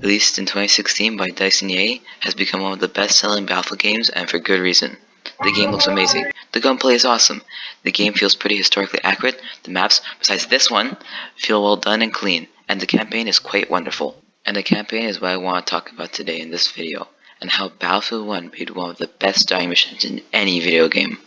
released in 2016 by DICE and EA, has become one of the best-selling Battlefield games, and for good reason. The game looks amazing, the gunplay is awesome, the game feels pretty historically accurate, the maps, besides this one, feel well done and clean, and the campaign is quite wonderful. And the campaign is what I want to talk about today in this video, and how Battlefield 1 made one of the best dying missions in any video game.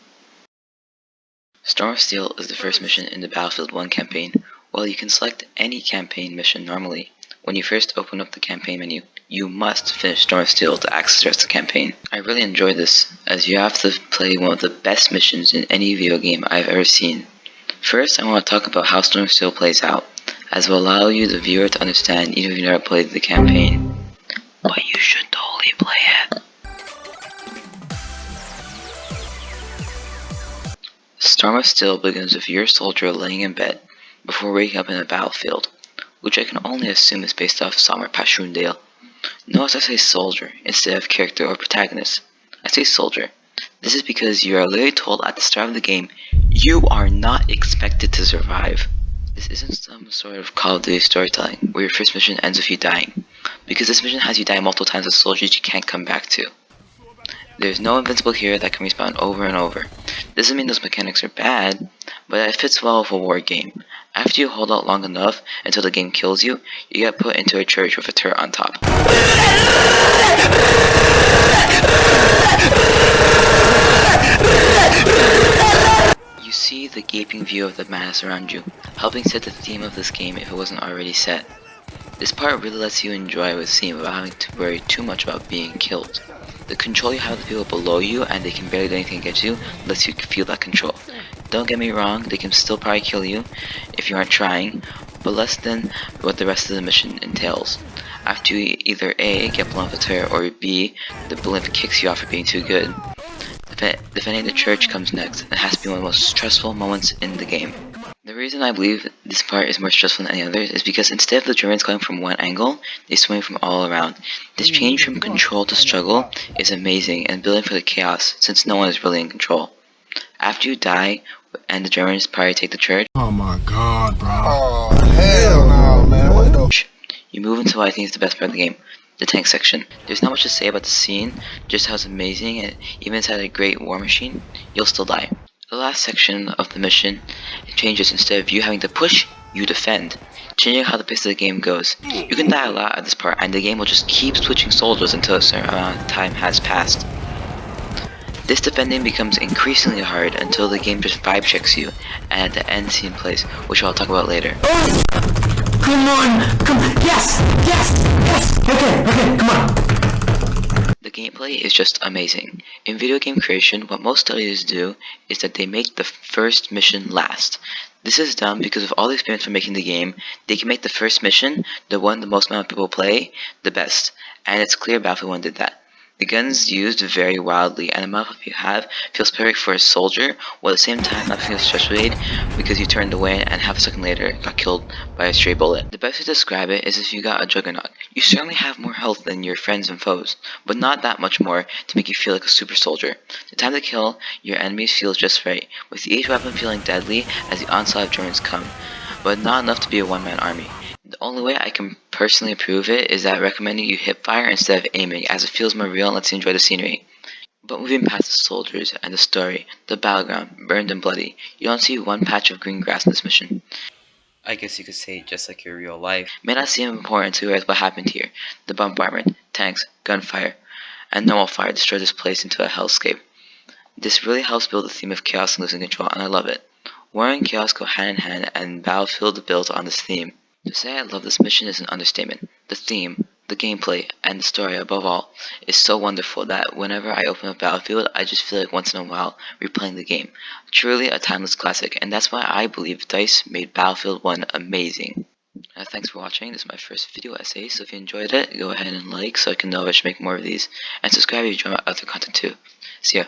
Storm of Steel is the first mission in the Battlefield 1 campaign. While you can select any campaign mission normally, when you first open up the campaign menu, you must finish Storm of Steel to access the rest of the campaign. I really enjoyed this, as you have to play one of the best missions in any video game I've ever seen. First, I want to talk about how Storm of Steel plays out, as will allow you, the viewer, to understand even if you've never played the campaign. But you should totally play it. Storm of Steel begins with your soldier laying in bed before waking up in the battlefield, which I can only assume is based off Samar Passchundaele. Notice I say soldier instead of character or protagonist. I say soldier. This is because you are literally told at the start of the game, you are not expected to survive. This isn't some sort of Call of Duty storytelling where your first mission ends with you dying, because this mission has you die multiple times as soldiers you can't come back to. There's no invincible hero that can respawn over and over. Doesn't mean those mechanics are bad, but it fits well with a war game. After you hold out long enough until the game kills you, you get put into a church with a turret on top. You see the gaping view of the madness around you, helping set the theme of this game if it wasn't already set. This part really lets you enjoy the scene without having to worry too much about being killed. The control you have with the people below you and they can barely do anything against you lets you feel that control. Don't get me wrong, they can still probably kill you if you aren't trying, but less than what the rest of the mission entails. After you either A, get blown off the turret, or B, the blimp kicks you off for being too good. Defending the church comes next, and has to be one of the most stressful moments in the game. The reason I believe this part is more stressful than any others is because instead of the Germans coming from one angle, they swing from all around. This change from control to struggle is amazing and building for the chaos, since no one is really in control. After you die, and the Germans probably take the church, oh my god, bro. Oh, hell no, man. What the? You move into what I think is the best part of the game, the tank section. There's not much to say about the scene, just how it's amazing, and even inside a great war machine, you'll still die. The last section of the mission changes. Instead of you having to push, you defend, changing how the pace of the game goes. You can die a lot at this part, and the game will just keep switching soldiers until a certain amount of time has passed. This defending becomes increasingly hard until the game just vibe checks you, and at the end scene plays, which I'll talk about later. Come on! Yes! Yes! Yes! Okay, come on! The gameplay is just amazing. In video game creation, what most studios do is that they make the first mission last. This is done because of all the experience from making the game, they can make the first mission, the one the most amount of people play, the best. And it's clear Battlefield 1 did that. The guns used vary wildly, and the amount of you have feels perfect for a soldier, while at the same time not feeling stress-related because you turned away and half a second later got killed by a stray bullet. The best way to describe it is if you got a juggernaut. You certainly have more health than your friends and foes, but not that much more to make you feel like a super soldier. The time to kill your enemies feels just right, with each weapon feeling deadly as the onslaught of Germans come, but not enough to be a one-man army. The only way I can personally prove it is that recommending you hip fire instead of aiming, as it feels more real and lets you enjoy the scenery. But moving past the soldiers and the story, the battleground, burned and bloody, you don't see one patch of green grass in this mission. I guess you could say just like your real life. May not seem important to realize what happened here. The bombardment, tanks, gunfire, and normal fire destroyed this place into a hellscape. This really helps build the theme of chaos and losing control, and I love it. War and chaos go hand in hand, and Battlefield builds on this theme. To say I love this mission is an understatement. The theme, the gameplay, and the story above all is so wonderful that whenever I open up Battlefield, I just feel like once in a while replaying the game. Truly a timeless classic, and that's why I believe DICE made Battlefield 1 amazing. Thanks for watching. This is my first video essay, so if you enjoyed it, go ahead and like so I can know if I should make more of these, and subscribe if you enjoy my other content too. See ya.